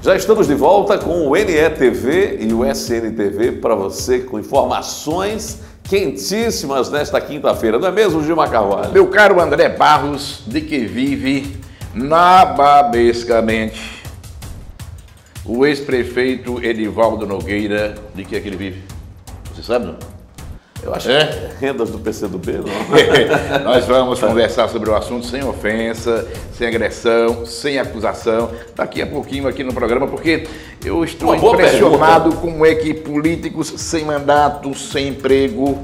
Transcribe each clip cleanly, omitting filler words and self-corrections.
Já estamos de volta com o NETV e o SNTV para você com informações quentíssimas nesta quinta-feira, não é mesmo, Gilmar Carvalho? Meu caro André Barros, de que vive nababescamente o ex-prefeito Edivaldo Nogueira, de que é que ele vive? Você sabe, não? Eu acho que rendas do PCdoB, não? Nós vamos conversar sobre o assunto sem ofensa, sem agressão, sem acusação, daqui a pouquinho aqui no programa, porque eu estou impressionado como é que políticos sem mandato, sem emprego,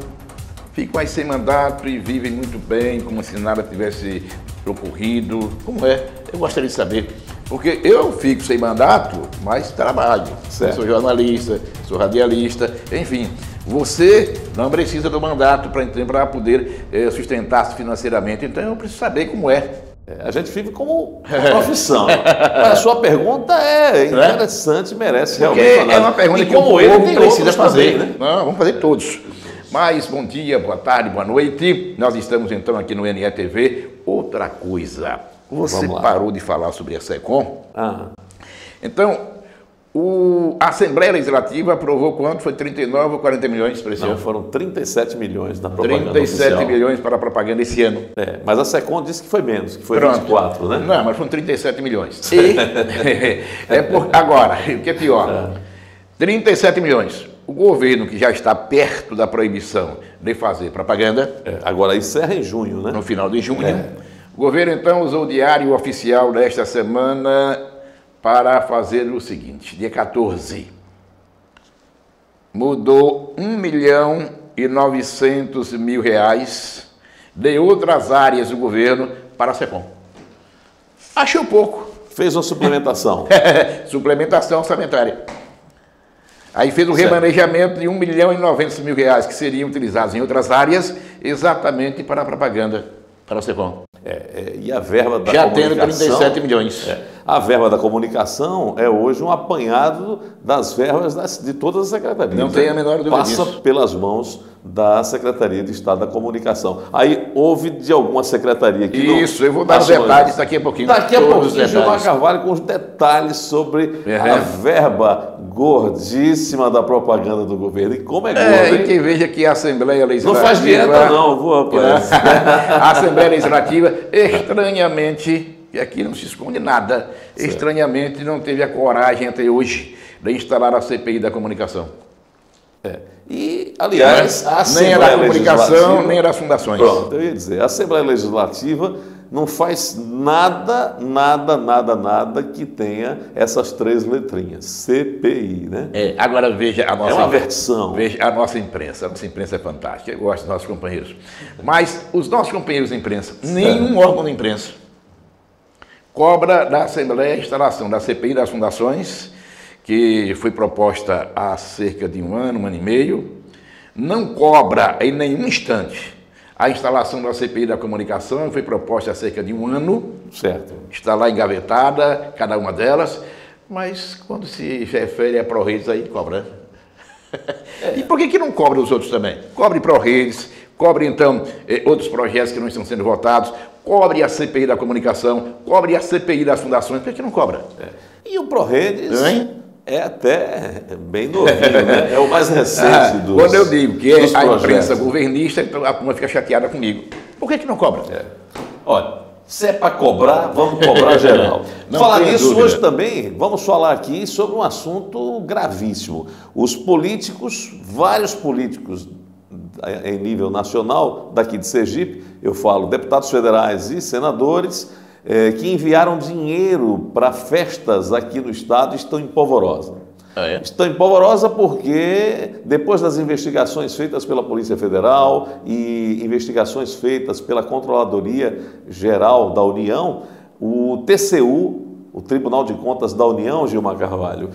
ficam aí sem mandato e vivem muito bem, como se nada tivesse ocorrido. Como é? Eu gostaria de saber. Porque eu fico sem mandato, mas trabalho. Eu sou jornalista, sou radialista, enfim. Você não precisa do mandato para poder sustentar-se financeiramente. Então eu preciso saber como é. A gente vive como profissão. Mas a sua pergunta é interessante, merece realmente. É uma pergunta que o povo precisa fazer. Também, né? Não, vamos fazer todos. Mas bom dia, boa tarde, boa noite. Nós estamos então aqui no NETV. Outra coisa. Você parou de falar sobre a SECOM? Então, a Assembleia Legislativa aprovou quanto? Foi 39 ou 40 milhões para esse ano? Não, foram 37 milhões na propaganda 37 oficial. Milhões para a propaganda esse ano. Mas a SECOM disse que foi menos, que foi 24, né? Não, mas foram 37 milhões. Agora, o que é pior? 37 milhões. O governo, que já está perto da proibição de fazer propaganda... Agora encerra em junho, né? No final de junho. O governo, então, usou o Diário Oficial desta semana para fazer o seguinte, dia 14, mudou R$1.900.000 de outras áreas do governo para a SECOM. Achou pouco. Fez uma suplementação. Suplementação orçamentária. Aí fez um remanejamento de R$1.900.000 que seriam utilizados em outras áreas exatamente para a propaganda para a SECOM. E a verba da já comunicação... tendo 37 milhões. A verba da comunicação é hoje um apanhado das verbas de todas as secretarias. Não tem a menor dúvida disso. Passa pelas mãos da Secretaria de Estado da Comunicação. Aí houve de alguma secretaria que Isso, eu vou dar os detalhes daqui a pouquinho. Daqui a pouquinho, Gilmar Carvalho com os detalhes sobre a verba gordíssima da propaganda do governo. E como é gorda, e quem veja que a Assembleia Legislativa... Não faz dieta não, vou rapaz. A Assembleia Legislativa, estranhamente, e aqui não se esconde nada, estranhamente não teve a coragem até hoje de instalar a CPI da comunicação. E, aliás, a nem era a comunicação, nem era as fundações. Pronto, eu ia dizer, a Assembleia Legislativa não faz nada que tenha essas três letrinhas, CPI, né? Agora veja a nossa... É uma versão. Veja a nossa imprensa é fantástica, eu gosto dos nossos companheiros. Mas os nossos companheiros de imprensa, nenhum órgão de imprensa cobra da Assembleia a instalação da CPI das fundações, que foi proposta há cerca de um ano e meio, não cobra em nenhum instante a instalação da CPI da comunicação, que foi proposta há cerca de um ano, está lá engavetada, cada uma delas, mas quando se refere a ProRedes, aí cobra. E por que não cobra os outros também? Cobre ProRedes, cobre então outros projetos que não estão sendo votados, cobre a CPI da comunicação, cobre a CPI das fundações, por que não cobra? E o ProRedes é até bem novinho, né? É o mais recente dos Quando eu digo que é a imprensa governista, então a turma fica chateada comigo. Por que não cobra? Olha, se é para cobrar, vamos cobrar geral. Falar nisso hoje também, vamos falar aqui sobre um assunto gravíssimo. Os políticos, vários políticos em nível nacional, daqui de Sergipe, eu falo deputados federais e senadores, que enviaram dinheiro para festas aqui no estado, estão em polvorosa. Estão em polvorosa porque, depois das investigações feitas pela Polícia Federal e investigações feitas pela Controladoria Geral da União, o TCU, o Tribunal de Contas da União, Gilmar Carvalho,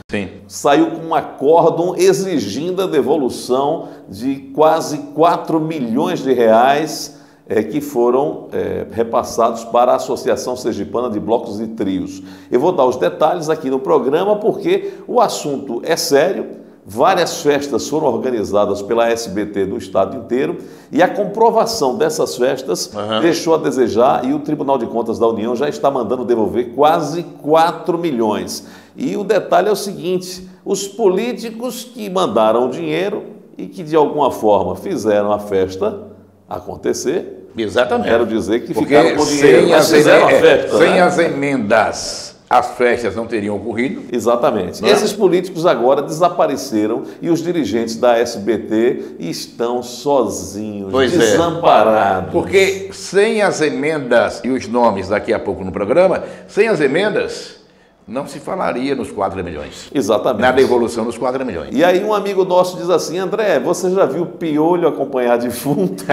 saiu com um acórdão exigindo a devolução de quase 4 milhões de reais que foram repassados para a Associação Sergipana de Blocos e Trios. Eu vou dar os detalhes aqui no programa porque o assunto é sério, Várias festas foram organizadas pela SBT no estado inteiro e a comprovação dessas festas deixou a desejar e o Tribunal de Contas da União já está mandando devolver quase 4 milhões. E o detalhe é o seguinte, os políticos que mandaram o dinheiro e que de alguma forma fizeram a festa acontecer. Exatamente. Quero dizer que porque ficaram com o dinheiro, mas fizeram a festa. Sem as emendas, as festas não teriam ocorrido. Exatamente. Não é? Esses políticos agora desapareceram e os dirigentes da SBT estão sozinhos, desamparados. Porque sem as emendas, e os nomes daqui a pouco no programa, sem as emendas, não se falaria nos 4 milhões. Exatamente. Na devolução dos 4 milhões. E aí um amigo nosso diz assim, André, você já viu piolho acompanhar defunto?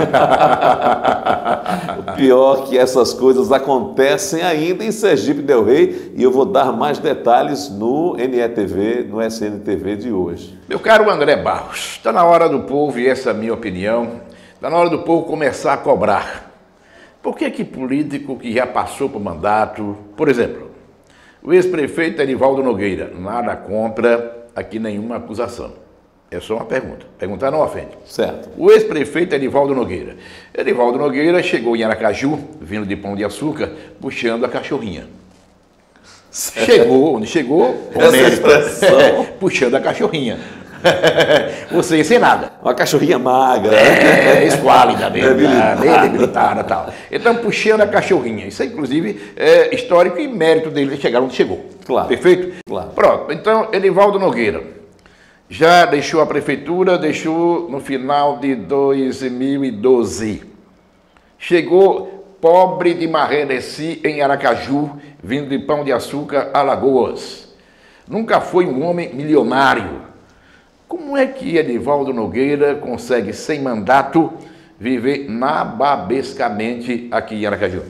O pior é que essas coisas acontecem ainda em Sergipe Del Rei e eu vou dar mais detalhes no NETV, no SNTV de hoje. Meu caro André Barros, está na hora do povo, e essa é a minha opinião, está na hora do povo começar a cobrar. Por que político que já passou por mandato, por exemplo, o ex-prefeito Edivaldo Nogueira, nada contra, aqui nenhuma acusação. É só uma pergunta. Perguntar não ofende. Certo. O ex-prefeito Edivaldo Nogueira. Edivaldo Nogueira chegou em Aracaju, vindo de Pão de Açúcar, puxando a cachorrinha. Certo. Chegou, onde chegou, puxando a cachorrinha. Você sem nada. Uma cachorrinha magra. Esquálida, bem debilitada e tal. Então, puxando a cachorrinha. Isso, inclusive, é histórico e mérito dele de chegar onde chegou. Claro. Perfeito? Claro. Pronto. Então, Edivaldo Nogueira já deixou a prefeitura, deixou no final de 2012. Chegou pobre de Marreneci, em Aracaju, vindo de Pão de Açúcar, Alagoas. Nunca foi um homem milionário. Como é que Edivaldo Nogueira consegue, sem mandato, viver nababescamente aqui em Aracaju?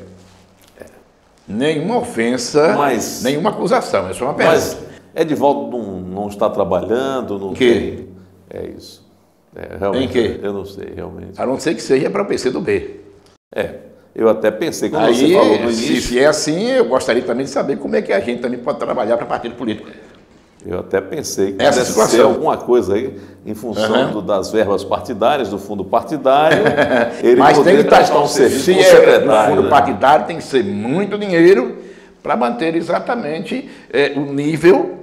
Nenhuma ofensa, nenhuma acusação, é só uma pergunta. Mas Edivaldo não está trabalhando, não tem... É isso. Realmente, em quê? Eu não sei, realmente. A não ser que seja para o PCdoB. Eu até pensei, quando você falou no início... Se é assim, eu gostaria também de saber como é que a gente também pode trabalhar para partido político. Eu até pensei que essa situação, ser alguma coisa aí, em função das verbas partidárias, do fundo partidário, ele mas tem que prestar um serviço se como secretário. No fundo partidário tem que ser muito dinheiro para manter exatamente o nível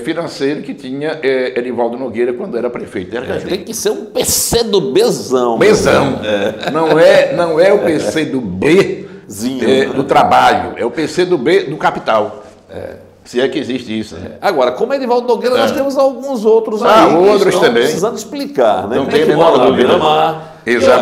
financeiro que tinha Edivaldo Nogueira quando era prefeito. Tem que ser um PCdobzão. Bezão. Não é o PCdoB do trabalho, é o PCdoB do capital. Se é que existe isso, né? Agora, como Edivaldo Nogueira, nós temos alguns outros aí outros que também. Precisando explicar, né? Não Como é que mora na Beira-Mar?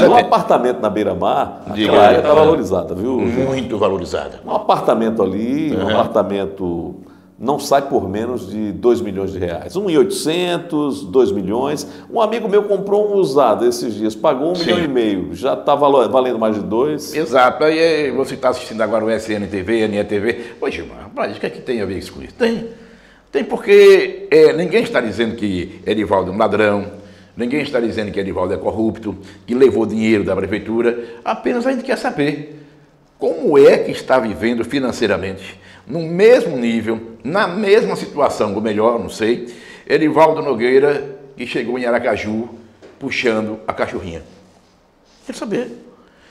Um apartamento na Beira-Mar, aquela área está valorizada, viu? Muito valorizada. Um apartamento ali, um apartamento não sai por menos de 2 milhões de reais. 1.800, 2 milhões. Um amigo meu comprou um usado esses dias, pagou 1,5 milhão. Já está valendo mais de 2. Exato. Aí você está assistindo agora o SNTV, NETV. Poxa, mas o que é que tem a ver isso com isso? Tem porque ninguém está dizendo que Edivaldo é um ladrão, ninguém está dizendo que Edivaldo é corrupto, que levou dinheiro da prefeitura. Apenas a gente quer saber como é que está vivendo financeiramente, no mesmo nível, na mesma situação, ou melhor, não sei, Edivaldo Nogueira, que chegou em Aracaju puxando a cachorrinha. Quer saber?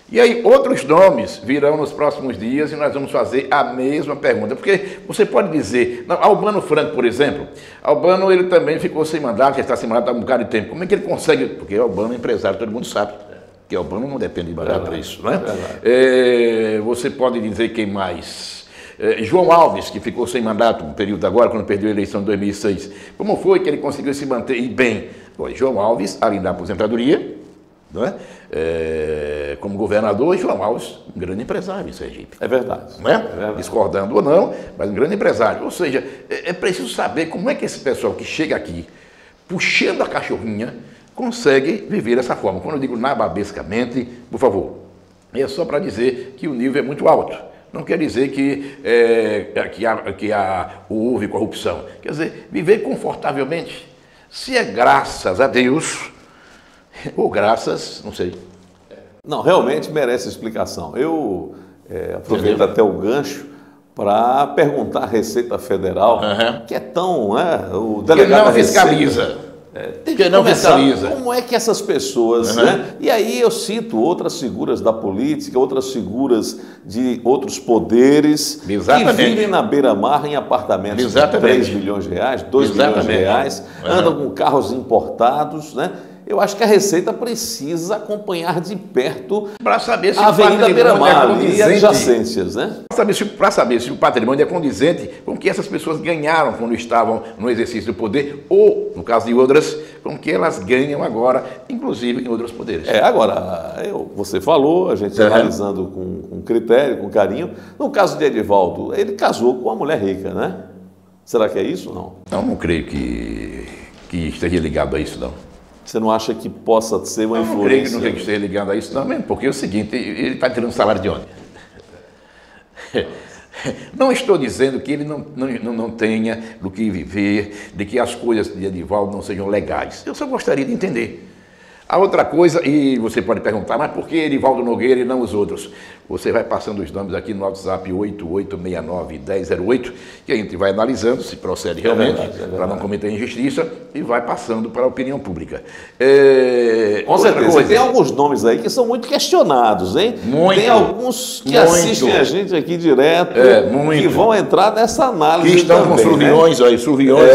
E aí outros nomes virão nos próximos dias e nós vamos fazer a mesma pergunta. Porque você pode dizer, Albano Franco, por exemplo, Albano ele também ficou sem mandato, já está sem mandato há um bocado de tempo. Como é que ele consegue? Porque Albano é empresário, todo mundo sabe. Que Albano não depende de mandato para isso, não é? Você pode dizer quem mais? João Alves, que ficou sem mandato no período agora, quando perdeu a eleição de 2006. Como foi que ele conseguiu se manter e bem? Bom, João Alves, além da aposentadoria, não é? Como governador, João Alves, um grande empresário em Sergipe. É verdade. Não é? Discordando ou não, mas um grande empresário. Ou seja, é preciso saber como é que esse pessoal que chega aqui, puxando a cachorrinha, consegue viver dessa forma. Quando eu digo nababescamente, por favor, é só para dizer que o nível é muito alto. Não quer dizer que houve corrupção. Quer dizer, viver confortavelmente. Se é graças a Deus, ou graças, não sei. Não, realmente merece explicação. Eu aproveito até o gancho para perguntar à Receita Federal, que é tão, né, o Que delegado não da Receita, fiscaliza. tem Que não começar, fiscaliza. como é que essas pessoas, né? E aí eu cito outras figuras da política, outras figuras de outros poderes, Exatamente. que vivem na beira-mar em apartamentos Exatamente. de 3 milhões de reais, 2 milhões de Exatamente. reais, andam com carros importados, né? Eu acho que a Receita precisa acompanhar de perto Para saber se a o Avenida patrimônio Beira-Mar é e condizente. adjacências, né? Para saber se o patrimônio é condizente com o que essas pessoas ganharam quando estavam no exercício do poder, ou, no caso de outras, com o que elas ganham agora, inclusive em outros poderes. Agora, você falou, a gente analisando com critério, com carinho. No caso de Edivaldo, ele casou com uma mulher rica, né? Será que é isso ou não? Não creio que esteja ligado a isso, não. Você não acha que possa ser uma Não creio influência? que esteja ligado a isso, não, mesmo, porque é o seguinte, ele está tirando salário de onde? Não estou dizendo que ele não tenha do que viver, de que as coisas de Edivaldo não sejam legais. Eu só gostaria de entender. A outra coisa, e você pode perguntar, mas por que Edivaldo Nogueira e não os outros? Você vai passando os nomes aqui no WhatsApp 8869-1008, que a gente vai analisando se procede realmente, para não cometer injustiça, e vai passando para a opinião pública. Com certeza. Tem alguns nomes aí que são muito questionados, hein? Muito. Tem alguns que Muito. assistem a gente aqui direto muito. que vão entrar nessa análise Que estão também, com surviões, né? aí, surviões.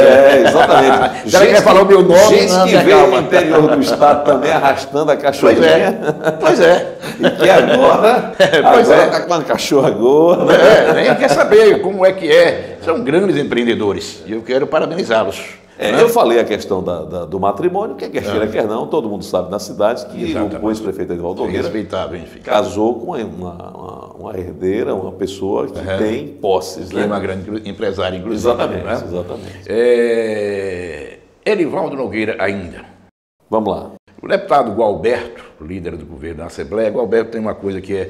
Exatamente. Já quer falar o meu nome? Gente não, que veio do interior do estado também arrastando a cachorrinha. Pois é. E que agora está com a cachorra gorda. Nem quer saber como é que é. São grandes empreendedores e eu quero parabenizá-los. Eu falei a questão do matrimônio, que quer queira, quer não, todo mundo sabe na cidade que o ex-prefeito Edivaldo Nogueira Respeitável, enfim. casou com uma herdeira, uma pessoa que tem posses. Que né? é uma grande empresária, inclusive. Exatamente, né? exatamente. Edivaldo Nogueira ainda. Vamos lá. O deputado Gualberto, líder do governo da Assembleia, Gualberto tem uma coisa que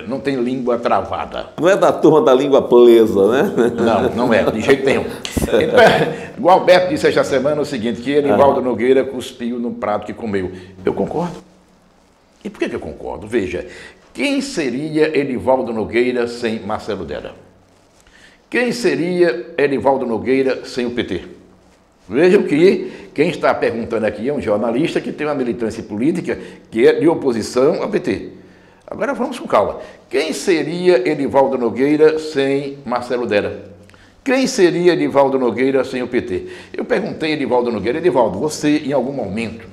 não tem língua travada. Não é da turma da língua presa, né? Não é, de jeito nenhum. Então, Gualberto disse esta semana o seguinte, que Edivaldo Nogueira cuspiu no prato que comeu. Eu concordo. E por que eu concordo? Veja, quem seria Edivaldo Nogueira sem Marcelo Della? Quem seria Edivaldo Nogueira sem o PT? Vejam que quem está perguntando aqui é um jornalista que tem uma militância política que é de oposição ao PT. Agora vamos com calma. Quem seria Edivaldo Nogueira sem Marcelo Della? Quem seria Edivaldo Nogueira sem o PT? Eu perguntei a Edivaldo Nogueira, Edivaldo, você em algum momento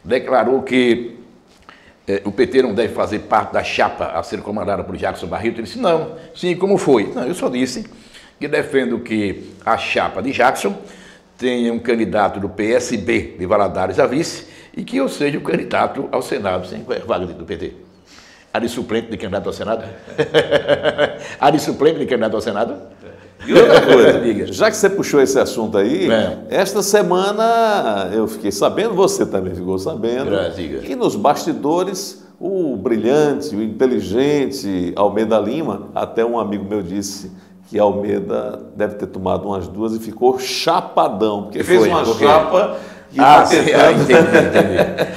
declarou que o PT não deve fazer parte da chapa a ser comandada por Jackson Barreto? Ele disse, não. Sim, como foi? Não, eu só disse que defendo que a chapa de Jackson tenha um candidato do PSB de Valadares a vice e que eu seja o candidato ao Senado, sem vaga do PT. A de suplente de candidato ao Senado? A de suplente de candidato ao Senado? E outra coisa, já que você puxou esse assunto aí, É. esta semana eu fiquei sabendo, você também ficou sabendo, Diga. que nos bastidores o brilhante, o inteligente Almeida Lima, até um amigo meu disse que Almeida deve ter tomado umas duas e ficou chapadão, porque fez uma chapa que entendi.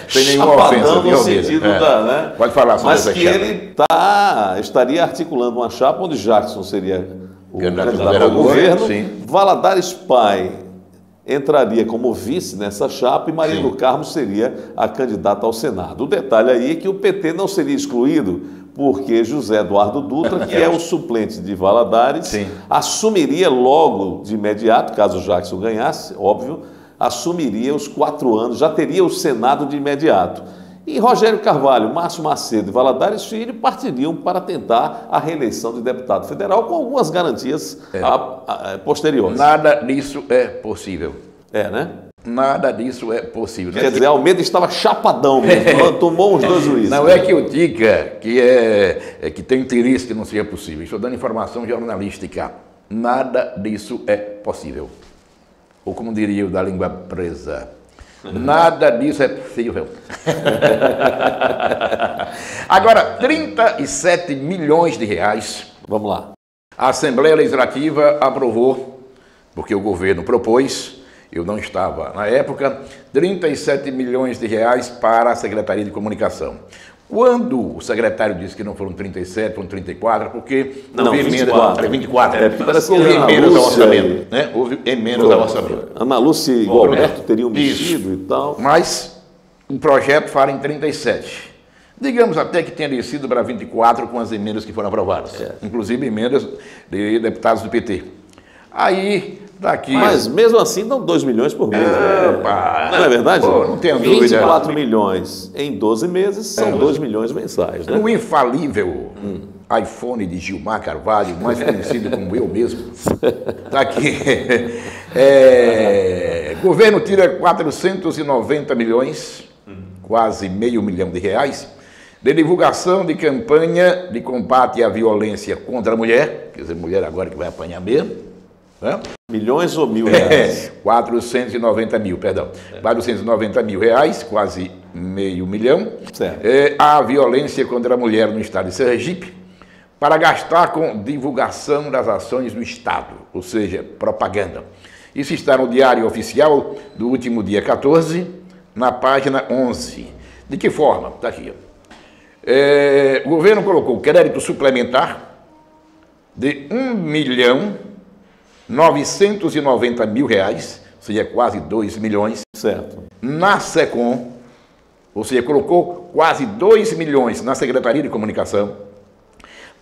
Sem nenhuma ofensa, chapadão de no Almeida. sentido É. da, né? Pode falar sobre Mas essa que chapa. ele estaria articulando uma chapa onde Jackson seria o Candidato candidato ao vereador, governo, sim. Valadares Pai entraria como vice nessa chapa e Maria do Carmo seria a candidata ao Senado. O detalhe aí é que o PT não seria excluído porque José Eduardo Dutra, que é o suplente de Valadares, Sim. assumiria logo de imediato, caso Jackson ganhasse, óbvio, assumiria os 4 anos, já teria o Senado de imediato. E Rogério Carvalho, Márcio Macedo e Valadares Filho partiriam para tentar a reeleição de deputado federal com algumas garantias posteriores. Nada disso é possível. Né? Nada disso é possível. Quer dizer, Almeida estava chapadão mesmo, tomou uns 2 juízes. Não é que eu diga que tem interesse que não seja possível. Estou dando informação jornalística. Nada disso é possível. Ou como diria o da língua presa, nada disso é possível. Agora, 37 milhões de reais. Vamos lá. A Assembleia Legislativa aprovou, porque o governo propôs, eu não estava na época, 37 milhões de reais para a Secretaria de Comunicação. Quando o secretário disse que não foram 37, foram 34, porque Não, houve emenda, 24. 24. Parece que Houve Ana emendas ao Lúcia orçamento, né? Houve emendas ao orçamento. Ana Lúcia e o Alberto teriam mexido Isso. e tal. Mas o projeto fala em 37. Digamos até que tenha descido para 24 com as emendas que foram aprovadas. Inclusive emendas de deputados do PT. Aí, daqui... Mas mesmo assim dão 2 milhões por mês. Não é verdade? Pô, não tenho dúvida. 24 milhões em 12 meses são 2 milhões mensais. Né? No infalível iPhone de Gilmar Carvalho, mais conhecido como eu mesmo, está aqui. Governo tira 490 milhões, quase R$500 milhão, de divulgação de campanha de combate à violência contra a mulher, quer dizer, mulher agora que vai apanhar mesmo, né? Milhões ou R$1.000? 490 mil, perdão. 490 mil reais, quase R$500 milhão. A violência contra a mulher no estado de Sergipe, para gastar com divulgação das ações do Estado, ou seja, propaganda. Isso está no Diário Oficial do último dia 14, na página 11. De que forma? Está aqui. O governo colocou crédito suplementar de R$1.990.000, ou seja, quase 2 milhões, Certo. na SECOM, ou seja, colocou quase 2 milhões na Secretaria de Comunicação,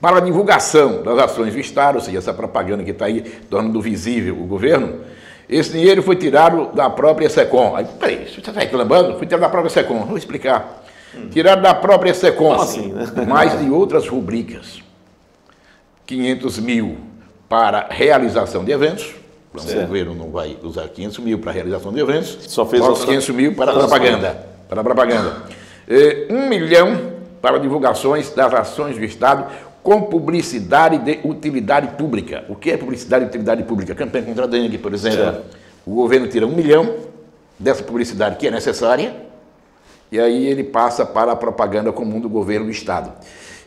para a divulgação das ações do Estado, ou seja, essa propaganda que está aí, tornando visível o governo. Esse dinheiro foi tirado da própria SECOM. Aí, peraí, você está reclamando? Foi tirado da própria SECOM. Vou explicar. Tirado da própria SECOM, assim, né? mais de outras rubricas. 500 mil para realização de eventos. O governo não vai usar 500 mil para realização de eventos. Só fez os 500 mil para propaganda. Para propaganda. 1 milhão para divulgações das ações do Estado com publicidade de utilidade pública. O que é publicidade de utilidade pública? Campanha contra a dengue, por exemplo. Certo. O governo tira 1 milhão dessa publicidade que é necessária e aí ele passa para a propaganda comum do governo do Estado.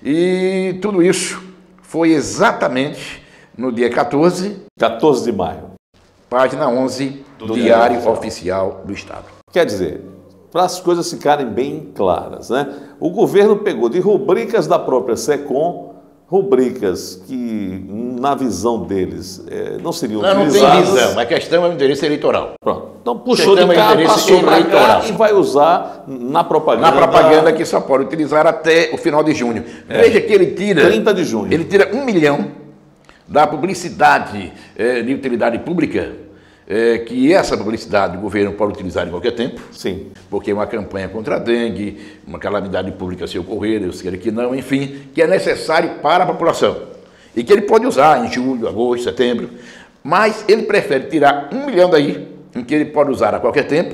E tudo isso foi exatamente no dia 14... 14 de maio. Página 11 do Diário Oficial do Estado. Quer dizer, para as coisas ficarem bem claras, né? O governo pegou de rubricas da própria SECOM, rubricas que, na visão deles, não seriam utilizadas. Não tem visão, a questão é o interesse eleitoral. Pronto. Então puxou de cá, passou para cá e vai usar na propaganda. Na propaganda que só pode utilizar até o final de junho. Veja que ele tira... 30 de junho. Ele tira 1 milhão da publicidade de utilidade pública, que essa publicidade o governo pode utilizar em qualquer tempo. Sim. Porque uma campanha contra a dengue, uma calamidade pública se ocorrer, eu sei que não, enfim, que é necessário para a população. E que ele pode usar em julho, agosto, setembro, mas ele prefere tirar 1 milhão daí, em que ele pode usar a qualquer tempo,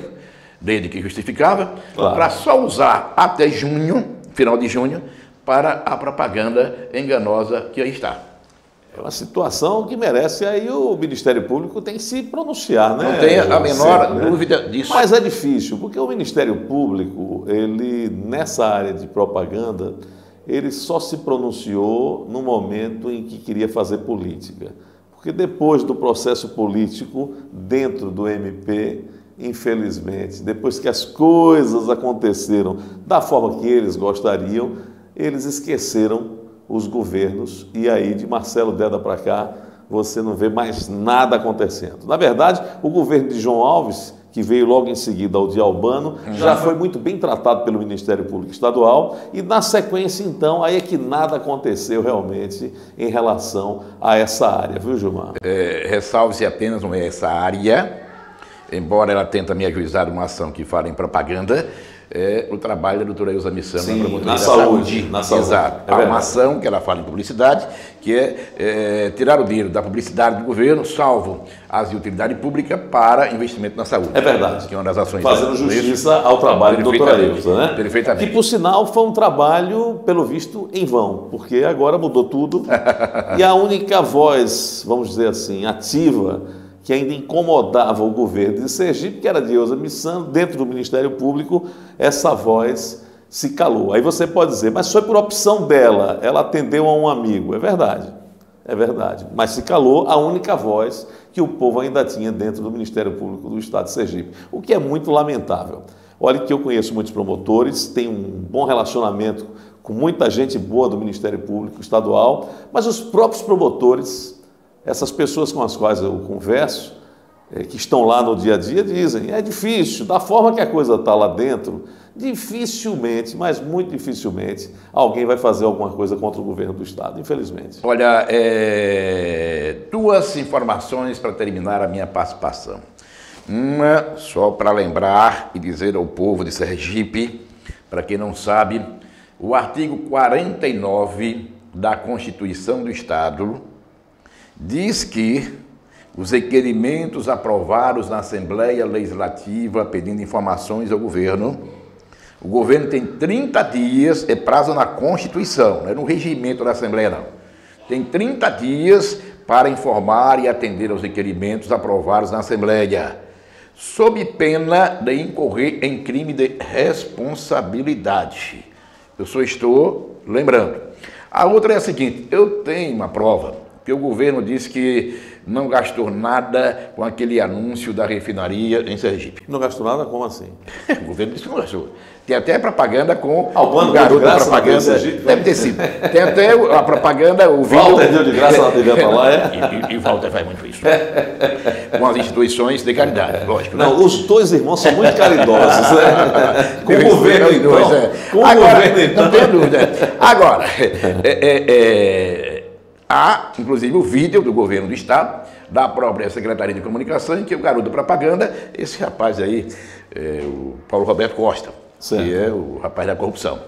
desde que justificável, para só usar até junho, final de junho, para a propaganda enganosa que aí está. É uma situação que merece aí o Ministério Público tem que se pronunciar, né? Não tenha a menor dúvida disso. Mas é difícil, porque o Ministério Público, ele, nessa área de propaganda, ele só se pronunciou no momento em que queria fazer política. Porque depois do processo político, dentro do MP, infelizmente, depois que as coisas aconteceram da forma que eles gostariam, eles esqueceram os governos, e aí de Marcelo Deda para cá, você não vê mais nada acontecendo. Na verdade, o governo de João Alves, que veio logo em seguida ao de Albano, já foi muito bem tratado pelo Ministério Público Estadual, e na sequência, então, aí é que nada aconteceu realmente em relação a essa área, viu, Gilmar? Ressalve-se apenas essa área, embora ela tenha também ajuizado uma ação que fala em propaganda, o trabalho da doutora Elza Missão na promotoria da saúde. Na saúde. Exato. Há uma ação que ela fala em publicidade, que é tirar o dinheiro da publicidade do governo, salvo as de utilidade pública, para investimento na saúde. É verdade. Que é uma das ações. Fazendo justiça ao trabalho da doutora Elza, né? Perfeitamente. Que, por sinal, foi um trabalho, pelo visto, em vão, porque agora mudou tudo e a única voz, vamos dizer assim, ativa, que ainda incomodava o governo de Sergipe, que era de Elza Missão, dentro do Ministério Público, essa voz se calou. Aí você pode dizer, mas foi por opção dela, ela atendeu a um amigo. É verdade, mas se calou a única voz que o povo ainda tinha dentro do Ministério Público do Estado de Sergipe, o que é muito lamentável. Olha que eu conheço muitos promotores, tenho um bom relacionamento com muita gente boa do Ministério Público Estadual, mas os próprios promotores, essas pessoas com as quais eu converso, que estão lá no dia a dia, dizem, é difícil, da forma que a coisa está lá dentro, dificilmente, mas muito dificilmente, alguém vai fazer alguma coisa contra o governo do Estado, infelizmente. Olha, duas informações para terminar a minha participação. Uma, só para lembrar e dizer ao povo de Sergipe, para quem não sabe, o artigo 49 da Constituição do Estado diz que os requerimentos aprovados na Assembleia Legislativa pedindo informações ao governo, o governo tem 30 dias, é prazo na Constituição, não é no regimento da Assembleia não. Tem 30 dias para informar e atender aos requerimentos aprovados na Assembleia, sob pena de incorrer em crime de responsabilidade. Eu só estou lembrando. A outra é a seguinte, eu tenho uma prova que o governo disse que não gastou nada com aquele anúncio da refinaria em Sergipe. Não gastou nada? Como assim? O governo disse que não gastou. Tem até propaganda com o garoto da propaganda. Deve ter sido. Tem até a propaganda, o vídeo. Walter deu de graça na TV para lá, é? E Walter faz muito isso. Com as instituições de caridade, lógico. Não, né? Os dois irmãos são muito caridosos, né? Com o governo, então. Com o governo, então. Não tenho dúvida. Agora, há, inclusive, o vídeo do governo do Estado, da própria Secretaria de Comunicação, em que o garoto da propaganda, esse rapaz aí, o Paulo Roberto Costa, certo, que é o rapaz da corrupção.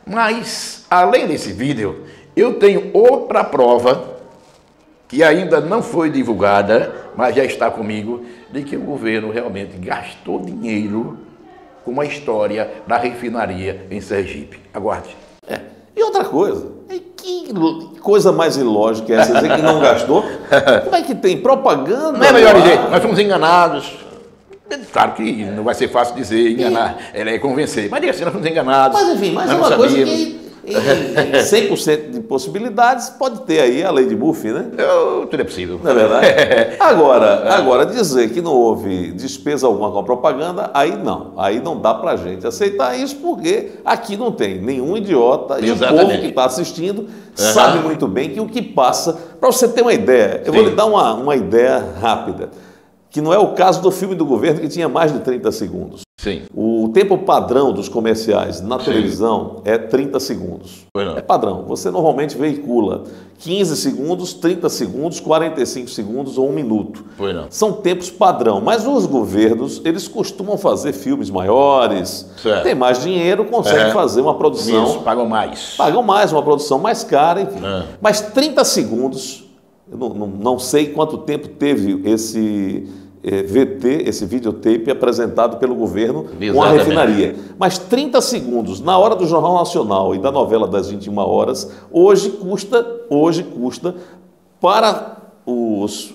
Mas, além desse vídeo, eu tenho outra prova, que ainda não foi divulgada, mas já está comigo, de que o governo realmente gastou dinheiro com a história da refinaria em Sergipe. Aguarde. E outra coisa, que coisa mais ilógica é essa, dizer que não gastou? Como é que tem propaganda? Não é melhor dizer, nós fomos enganados. Claro que não vai ser fácil dizer enganar, ela é convencer, mas diga assim, nós fomos enganados. Mas enfim, mas é uma coisa que em 100% de possibilidades pode ter aí a lei de Buff, né? Tudo é possível. Não é verdade? Agora, dizer que não houve despesa alguma com a propaganda, aí não dá pra gente aceitar isso, porque aqui não tem nenhum idiota, e o povo que está assistindo sabe muito bem que o que passa, para você ter uma ideia, eu vou lhe dar uma ideia rápida, que não é o caso do filme do governo que tinha mais de 30 segundos. Sim. O tempo padrão dos comerciais na televisão é 30 segundos. É padrão. Você normalmente veicula 15 segundos, 30 segundos, 45 segundos ou 1 minuto. São tempos padrão. Mas os governos, eles costumam fazer filmes maiores, tem mais dinheiro, conseguem fazer uma produção... Isso, pagam mais. Pagam mais, uma produção mais cara, enfim. Mas 30 segundos, eu não sei quanto tempo teve esse... VT, esse videotape apresentado pelo governo com a refinaria. Mas 30 segundos na hora do Jornal Nacional e da novela das 21 horas, hoje custa para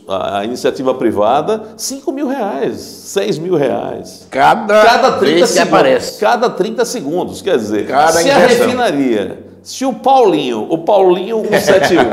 a iniciativa privada R$5.000, R$6.000. Cada 30 segundos. Aparece. Cada 30 segundos. Quer dizer, se a refinaria... Se o Paulinho 171,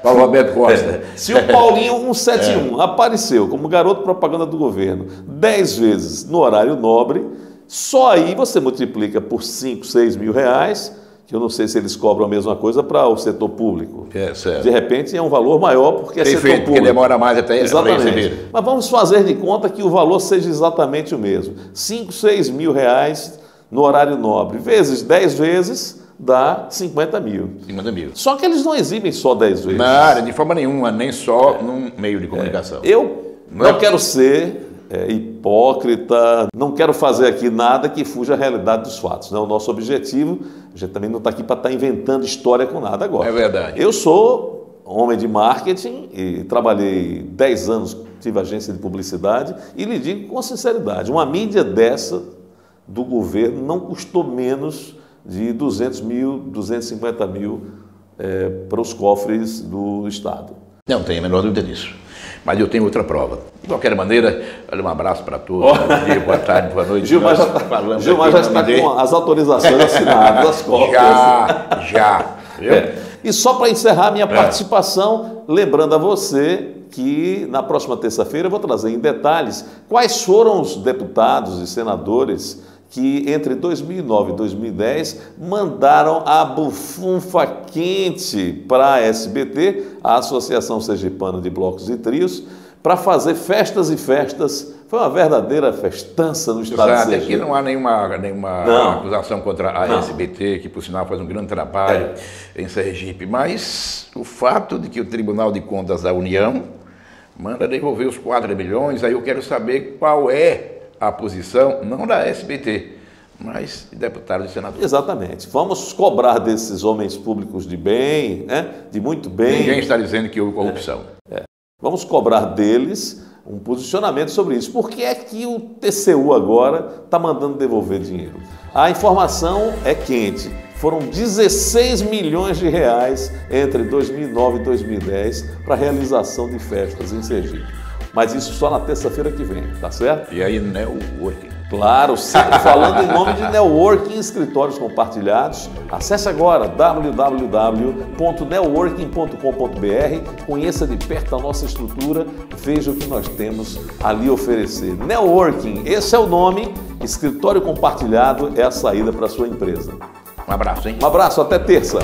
Paulo Roberto Costa, se o Paulinho 171 apareceu como garoto propaganda do governo 10 vezes no horário nobre, só aí você multiplica por 5, 6 mil reais, que eu não sei se eles cobram a mesma coisa para o setor público. Certo. De repente é um valor maior porque é setor público. Porque demora mais até receber. Mas vamos fazer de conta que o valor seja exatamente o mesmo. 5, 6 mil reais no horário nobre, vezes 10 vezes... dá 50 mil. 50 mil. Só que eles não exibem só 10 vezes. Não, de forma nenhuma, nem só num meio de comunicação. Eu não quero ser hipócrita, não quero fazer aqui nada que fuja à realidade dos fatos. Não é o nosso objetivo, a gente também não está aqui para estar inventando história com nada agora. É verdade. Eu sou homem de marketing e trabalhei 10 anos, tive agência de publicidade e lhe digo com sinceridade, uma mídia dessa do governo não custou menos de 200 mil, 250 mil para os cofres do Estado. Não tenho a menor dúvida disso. Mas eu tenho outra prova. De qualquer maneira, um abraço para todos. Bom dia, boa tarde, boa noite. Gilmar já está com as autorizações assinadas, as cópias. Já. E só para encerrar minha participação, lembrando a você que na próxima terça-feira eu vou trazer em detalhes quais foram os deputados e senadores que entre 2009 e 2010 mandaram a bufunfa quente para a SBT, a Associação Sergipana de Blocos e Trios, para fazer festas e festas. Foi uma verdadeira festança no estado de Sergipe. Aqui não há nenhuma acusação contra a SBT, que por sinal faz um grande trabalho em Sergipe, mas o fato de que o Tribunal de Contas da União manda devolver os 4 milhões, aí eu quero saber qual é a posição, não da SBT, mas de deputados e senadores. Exatamente. Vamos cobrar desses homens públicos de bem, né? De muito bem. Ninguém está dizendo que houve corrupção. Vamos cobrar deles um posicionamento sobre isso. Por que é que o TCU agora está mandando devolver dinheiro? A informação é quente. Foram 16 milhões de reais entre 2009 e 2010 para a realização de festas em Sergipe. Mas isso só na terça-feira que vem, tá certo? E aí, networking. Claro, sempre falando em nome de networking, escritórios compartilhados. Acesse agora www.networking.com.br, conheça de perto a nossa estrutura, veja o que nós temos a lhe oferecer. Networking, esse é o nome, escritório compartilhado é a saída para a sua empresa. Um abraço, hein? Um abraço, até terça.